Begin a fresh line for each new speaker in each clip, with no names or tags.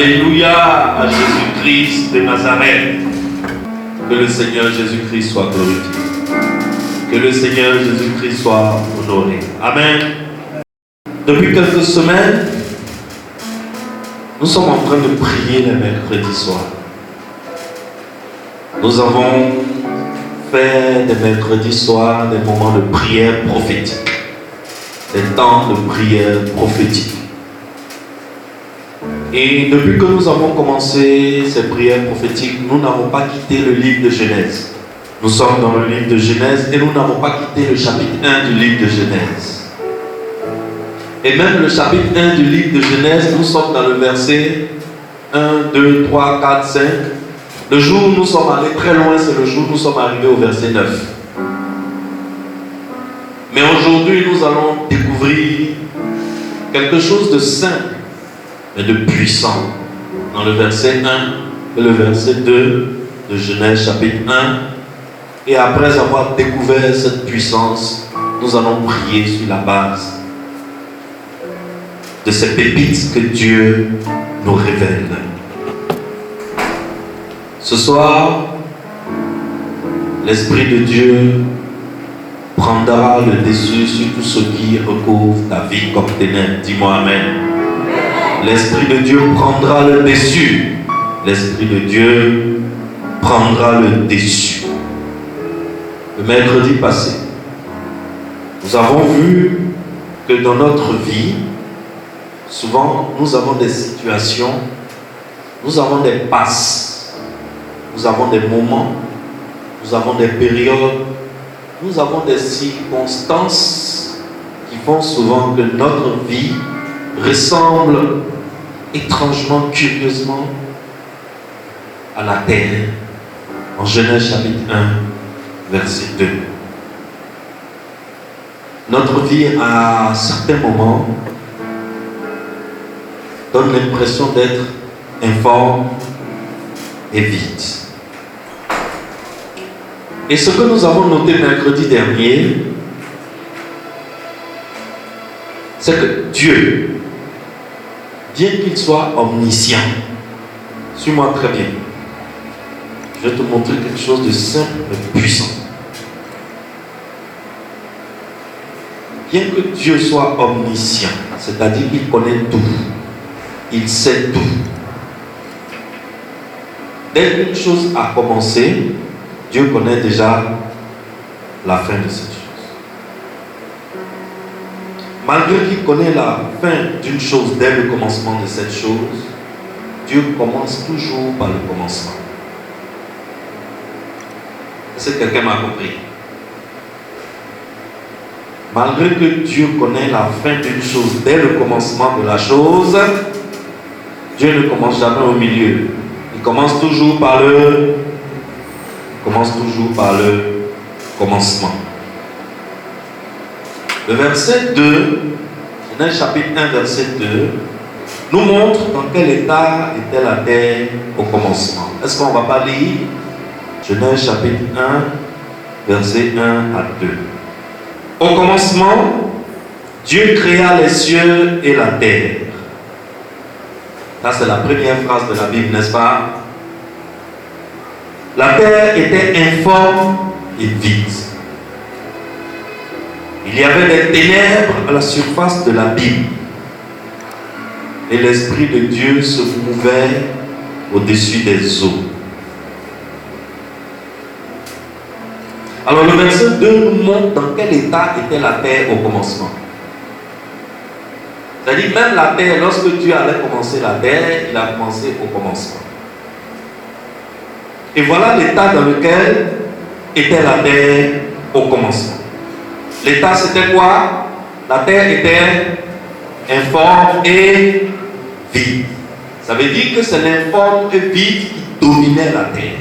Alléluia à Jésus-Christ de Nazareth. Que le Seigneur Jésus-Christ soit glorifié. Que le Seigneur Jésus-Christ soit honoré. Amen. Depuis quelques semaines, nous sommes en train de prier le mercredi soir. Nous avons fait des mercredis soirs des moments de prière prophétique. Des temps de prière prophétique. Et depuis que nous avons commencé ces prières prophétiques, nous n'avons pas quitté le livre de Genèse. Nous sommes dans le livre de Genèse et nous n'avons pas quitté le chapitre 1 du livre de Genèse. Et même le chapitre 1 du livre de Genèse, nous sommes dans le verset 1, 2, 3, 4, 5. Le jour où nous sommes allés très loin, c'est le jour où nous sommes arrivés au verset 9. Mais aujourd'hui, nous allons découvrir quelque chose de simple, mais de puissant. Dans le verset 1 et le verset 2 de Genèse chapitre 1. Et après avoir découvert cette puissance, nous allons prier sur la base de ces pépites que Dieu nous révèle. Ce soir, l'Esprit de Dieu prendra le dessus sur tout ce qui recouvre ta vie comme ténèbres. Dis-moi Amen. L'Esprit de Dieu prendra le dessus. L'Esprit de Dieu prendra le dessus. Le mercredi passé, nous avons vu que dans notre vie, souvent nous avons des situations, nous avons des passes, nous avons des moments, nous avons des périodes, nous avons des circonstances qui font souvent que notre vie ressemble étrangement, curieusement à la terre. En Genèse chapitre 1, verset 2. Notre vie à certains moments donne l'impression d'être informe et vide. Et ce que nous avons noté mercredi dernier, c'est que Dieu, bien qu'il soit omniscient, suis-moi très bien, je vais te montrer quelque chose de simple et puissant. Bien que Dieu soit omniscient, c'est-à-dire qu'il connaît tout, il sait tout. Dès qu'une chose a commencé, Dieu connaît déjà la fin de cette chose. Malgré qu'il connaît la fin d'une chose dès le commencement de cette chose, Dieu commence toujours par le commencement. Est-ce que quelqu'un m'a compris? Malgré que Dieu connaît la fin d'une chose dès le commencement de la chose, Dieu ne commence jamais au milieu. Il commence toujours par le commencement. Le verset 2, Genèse chapitre 1, verset 2, nous montre dans quel état était la terre au commencement. Est-ce qu'on ne va pas lire Genèse chapitre 1, verset 1 à 2. Au commencement, Dieu créa les cieux et la terre. Ça, c'est la première phrase de la Bible, n'est-ce pas? La terre était informe et vide. Il y avait des ténèbres à la surface de l'abîme. Et l'Esprit de Dieu se mouvait au-dessus des eaux. Alors le verset 2 nous montre dans quel état était la terre au commencement. C'est-à-dire même la terre, lorsque Dieu allait commencer la terre, il a commencé au commencement. Et voilà l'état dans lequel était la terre au commencement. L'état c'était quoi? La terre était informe et vide. Ça veut dire que c'est l'informe et vide qui dominait la terre.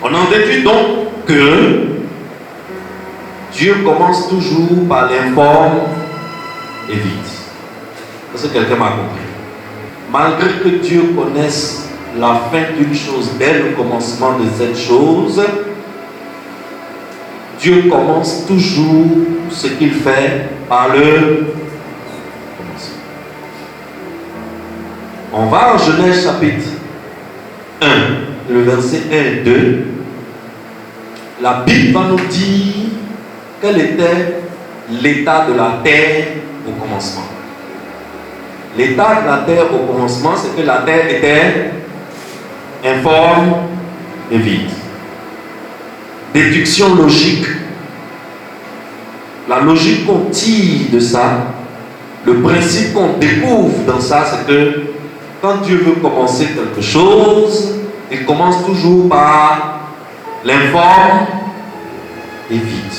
On en déduit donc que Dieu commence toujours par l'informe et vide. Est-ce que quelqu'un m'a compris? Malgré que Dieu connaisse la fin d'une chose dès le commencement de cette chose, Dieu commence toujours ce qu'il fait par le commencement. On va en Genèse chapitre 1, le verset 1 et 2. La Bible va nous dire quel était l'état de la terre au commencement. L'état de la terre au commencement, c'est que la terre était informe et vide. Déduction logique. La logique qu'on tire de ça, le principe qu'on découvre dans ça, c'est que quand Dieu veut commencer quelque chose, il commence toujours par l'informe et vide.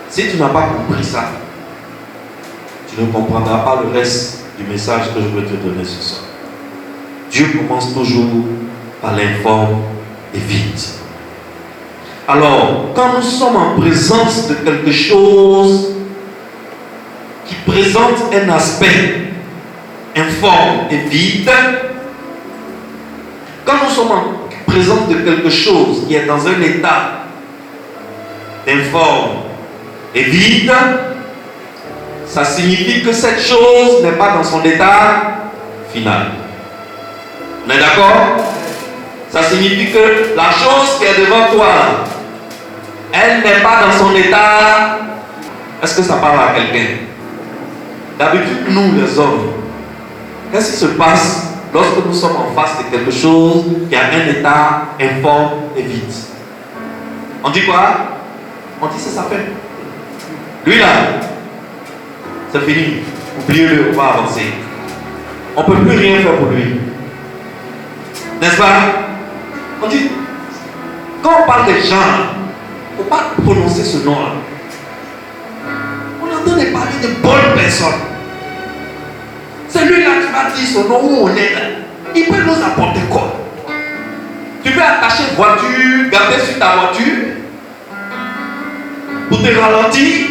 Si tu n'as pas compris ça, tu ne comprendras pas le reste du message que je veux te donner ce soir. Dieu commence toujours par l'informe et vide. Alors, quand nous sommes en présence de quelque chose qui présente un aspect informe et vide, quand nous sommes en présence de quelque chose qui est dans un état d'informe et vide, ça signifie que cette chose n'est pas dans son état final. On est d'accord? Ça signifie que la chose qui est devant toi, elle n'est pas dans son état. Est-ce que ça parle à quelqu'un? D'habitude, nous les hommes, qu'est-ce qui se passe lorsque nous sommes en face de quelque chose qui a un état informe et vide? On dit quoi? On dit c'est sa fin. Lui là, c'est fini. Oubliez-le, on va avancer. On ne peut plus rien faire pour lui. N'est-ce pas? On dit, quand on parle des gens, il ne faut pas prononcer ce nom-là. On entend parler de bonnes personnes. Celui-là qui va dire son nom où on est là, il peut nous apporter quoi? Tu peux attacher une voiture, garder sur ta voiture pour te ralentir.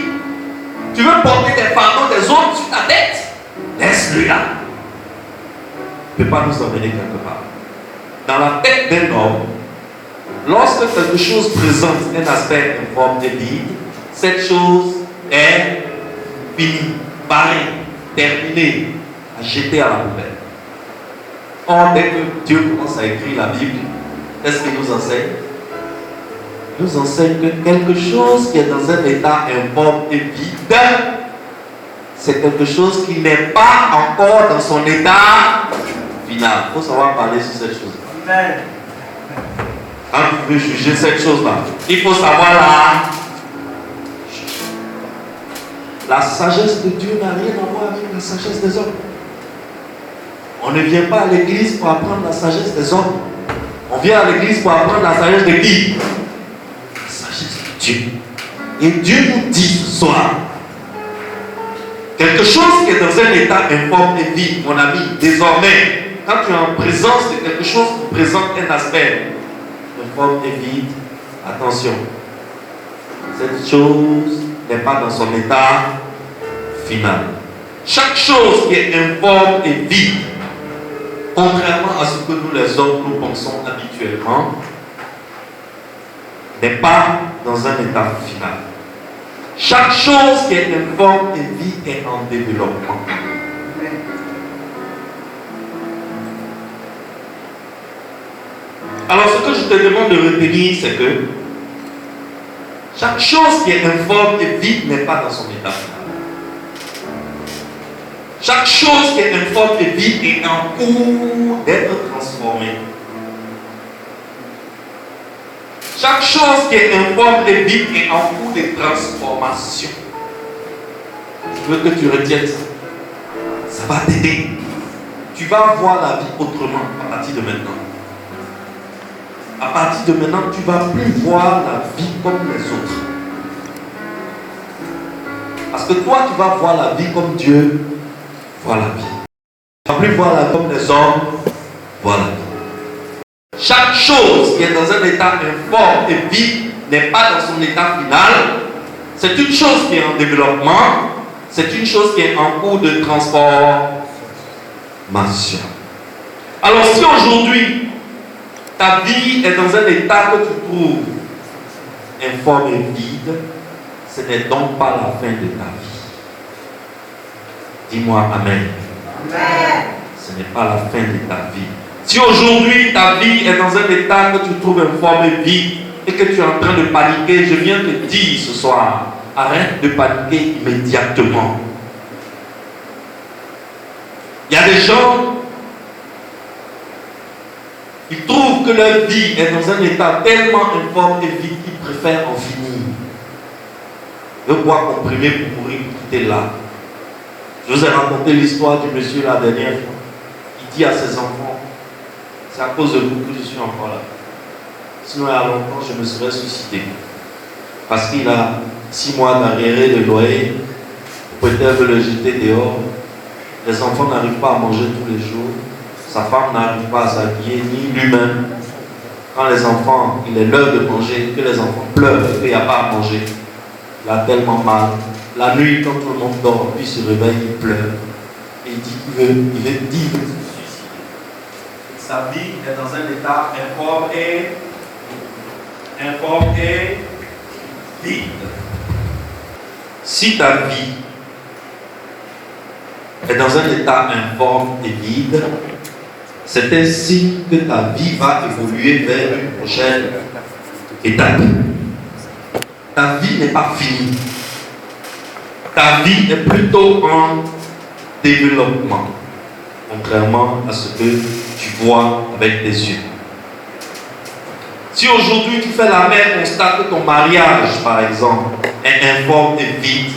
Tu veux porter des fardeaux des autres sur ta tête? Laisse-le là. Il ne peut pas nous emmener quelque part. Dans la tête d'un homme, lorsque quelque chose présente un aspect informe et vide, cette chose est finie, barrée, terminée, à jeter à la poubelle. Or, dès que Dieu commence à écrire la Bible, qu'est-ce qu'il nous enseigne? Il nous enseigne que quelque chose qui est dans un état informe et vide, c'est quelque chose qui n'est pas encore dans son état final. Il faut savoir parler sur cette chose. Quand tu veux juger cette chose-là, il faut savoir la sagesse de Dieu n'a rien à voir avec la sagesse des hommes. On ne vient pas à l'église pour apprendre la sagesse des hommes. On vient à l'église pour apprendre la sagesse de qui? La sagesse de Dieu. Et Dieu nous dit ce soir, quelque chose qui est dans un état informe et vide, mon ami, désormais, quand tu es en présence de quelque chose qui présente un aspect informe et vide, attention, cette chose n'est pas dans son état final. Chaque chose qui est informe et vide, contrairement à ce que nous les hommes nous pensons habituellement, n'est pas dans un état final. Chaque chose qui est informe et vide est en développement. Alors ce que je te demande de retenir, c'est que chaque chose qui est informe et vide n'est pas dans son état final. Chaque chose qui est informe et vide est en cours d'être transformée. Chaque chose qui est informe et vide est en cours de transformation. Je veux que tu retiennes ça. Ça va t'aider. Tu vas voir la vie autrement à partir de maintenant. À partir de maintenant, tu ne vas plus voir la vie comme les autres. Parce que toi, tu vas voir la vie comme Dieu voit la vie. Tu ne vas plus voir la vie comme les hommes voient la vie. Chaque chose qui est dans un état informe et vide n'est pas dans son état final. C'est une chose qui est en développement. C'est une chose qui est en cours de transformation. Alors si aujourd'hui, ta vie est dans un état que tu trouves informe et vide, ce n'est donc pas la fin de ta vie. Dis-moi Amen. Amen. ce n'est pas la fin de ta vie. Si aujourd'hui ta vie est dans un état que tu trouves informé, vide, et que tu es en train de paniquer, je viens te dire ce soir, arrête de paniquer immédiatement. Il y a des gens qui trouvent que leur vie est dans un état tellement informe et vide qu'ils préfèrent en finir. De boire comprimé pour mourir, pour quitter là. Je vous ai raconté l'histoire du monsieur la dernière fois. Il dit à ses enfants, c'est à cause de vous que je suis encore là. Sinon, il y a longtemps, je me serais suicidé. Parce qu'il a 6 mois d'arriéré de loyer, le propriétaire veut le jeter dehors. Les enfants n'arrivent pas à manger tous les jours. Sa femme n'arrive pas à s'habiller, ni lui-même. Quand les enfants, il est l'heure de manger, que les enfants pleurent, qu'il n'y a pas à manger. Il a tellement mal. La nuit, quand tout le monde dort, puis il se réveille, il pleure. Et il dit qu'il veut se suicider. Sa vie est dans un état informe et vide. Si ta vie est dans un état informe et vide, c'est ainsi que ta vie va évoluer vers une prochaine étape. Ta vie n'est pas finie. Ta vie est plutôt en développement, contrairement à ce que tu vois avec tes yeux. Si aujourd'hui tu fais la même constat que ton mariage, par exemple, est informe et vide,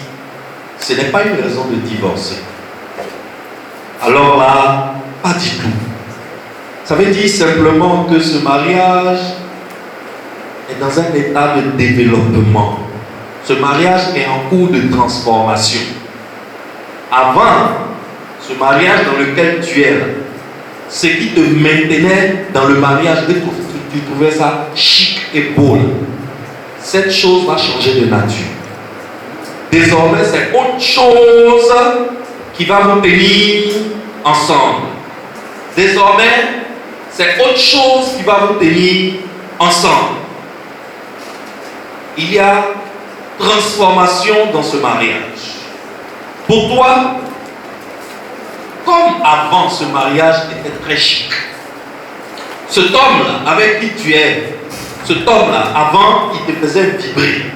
ce n'est pas une raison de divorcer. Alors là, pas du tout. Ça veut dire simplement que ce mariage est dans un état de développement. Ce mariage est en cours de transformation. Avant, ce mariage dans lequel tu es là, ce qui te maintenait dans le mariage, tu trouvais ça chic et beau là. Cette chose va changer de nature. Désormais, c'est autre chose qui va vous tenir ensemble. Désormais, c'est autre chose qui va vous tenir ensemble. Il y a transformation dans ce mariage. Pour toi, comme avant, ce mariage était très chic. Cet homme-là, avec qui tu es, cet homme-là, avant, il te faisait vibrer.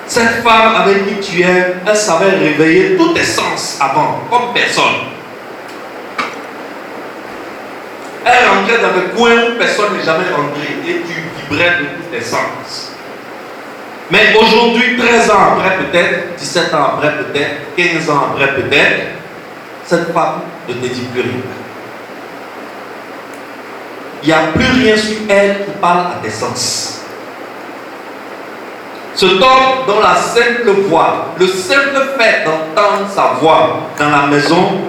Cette femme avec qui tu es, elle savait réveiller tous tes sens avant, comme personne. Elle rentrait dans le coin où personne n'est jamais rentré et tu vibrais de tous tes sens. Mais aujourd'hui, 13 ans après peut-être, 17 ans après peut-être, 15 ans après peut-être, cette femme ne te dit plus rien. Il n'y a plus rien sur elle qui parle à tes sens. Cet homme dont la simple voix, le simple fait d'entendre sa voix dans la maison,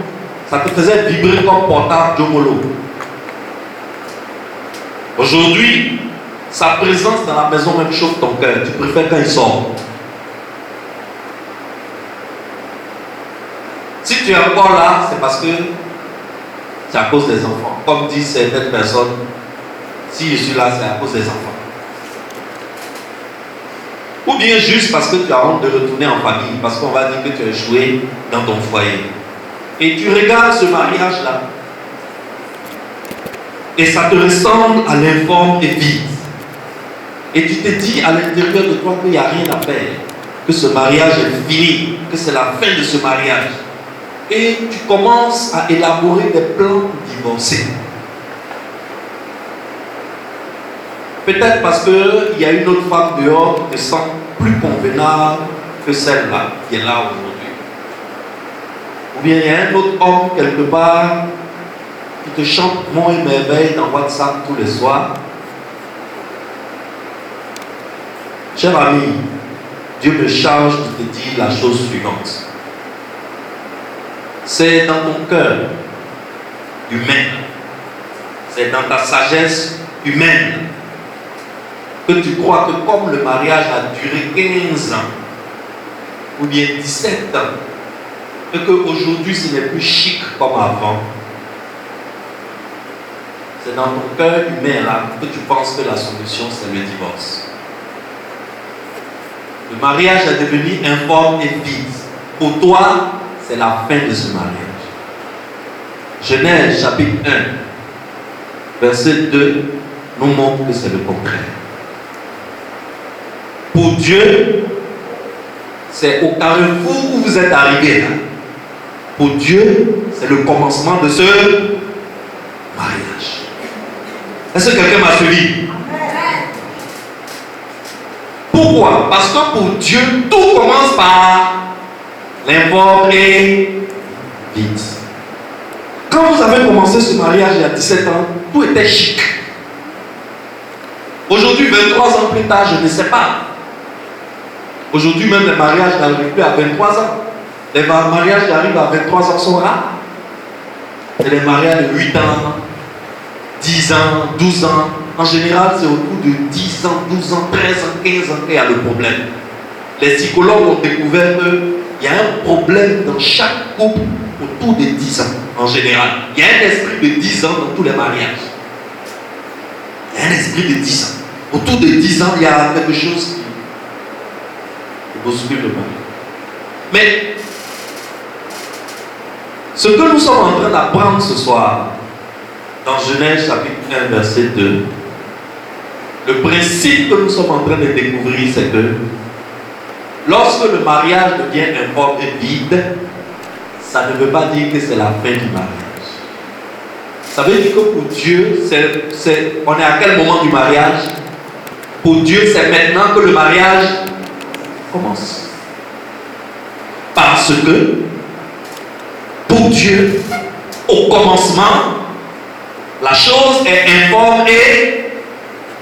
ça te faisait vibrer comme portable Jomolo. Aujourd'hui, sa présence dans la maison même chauffe ton cœur. Tu préfères quand il sort. Si tu es encore là, c'est parce que c'est à cause des enfants. Comme disent certaines personnes, si je suis là, c'est à cause des enfants. Ou bien juste parce que tu as honte de retourner en famille, parce qu'on va dire que tu as échoué dans ton foyer. Et tu regardes ce mariage-là, et ça te ressemble à l'informe et vide. Et tu te dis à l'intérieur de toi qu'il n'y a rien à faire, que ce mariage est fini, que c'est la fin de ce mariage. Et tu commences à élaborer des plans pour divorcer. Peut-être parce qu'il y a une autre femme dehors qui te semble plus convenable que celle-là qui est là aujourd'hui. Ou bien il y a un autre homme quelque part qui te chante Mon et merveille dans WhatsApp tous les soirs. Cher ami, Dieu me charge de te dire la chose suivante. C'est dans ton cœur humain, c'est dans ta sagesse humaine que tu crois que comme le mariage a duré 15 ans ou bien 17 ans et qu'aujourd'hui ce n'est plus chic comme avant, c'est dans ton cœur humain là que tu penses que la solution c'est le divorce. Le mariage est devenu informe et vide. Pour toi, c'est la fin de ce mariage. Genèse chapitre 1, verset 2, nous montre que c'est le contraire. Pour Dieu, c'est au carrefour où vous êtes arrivés là. Pour Dieu, c'est le commencement de ce mariage. Est-ce que quelqu'un m'a suivi? Pourquoi? Parce que pour Dieu, tout commence par l'informe et vite. Quand vous avez commencé ce mariage il y a 17 ans, tout était chic. Aujourd'hui, 23 ans plus tard, je ne sais pas. Aujourd'hui, même les mariages n'arrivent plus à 23 ans. Les mariages qui arrivent à 23 ans sont rares. C'est les mariages de 8 ans, 10 ans, 12 ans. En général, c'est autour de 10 ans, 12 ans, 13 ans, 15 ans qu'il y a le problème. Les psychologues ont découvert qu'il y a un problème dans chaque couple autour de 10 ans, en général. Il y a un esprit de 10 ans dans tous les mariages. Il y a un esprit de 10 ans. Autour de 10 ans, il y a quelque chose qui bouscule le mariage. Mais ce que nous sommes en train d'apprendre ce soir, dans Genèse chapitre 1, verset 2, le principe que nous sommes en train de découvrir, c'est que lorsque le mariage devient informe et vide, ça ne veut pas dire que c'est la fin du mariage. Ça veut dire que pour Dieu, on est à quel moment du mariage? Pour Dieu, c'est maintenant que le mariage commence. Parce que, pour Dieu, au commencement, la chose est informe et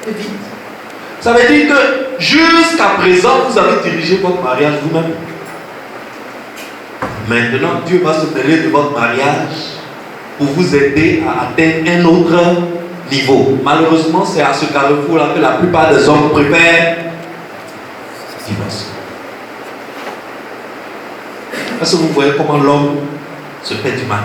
vide. Ça veut dire que jusqu'à présent, vous avez dirigé votre mariage vous-même. Maintenant, Dieu va se mêler de votre mariage pour vous aider à atteindre un autre niveau. Malheureusement, c'est à ce carrefour-là que la plupart des hommes préfèrent divorcer. Est-ce que vous voyez comment l'homme se fait du mal?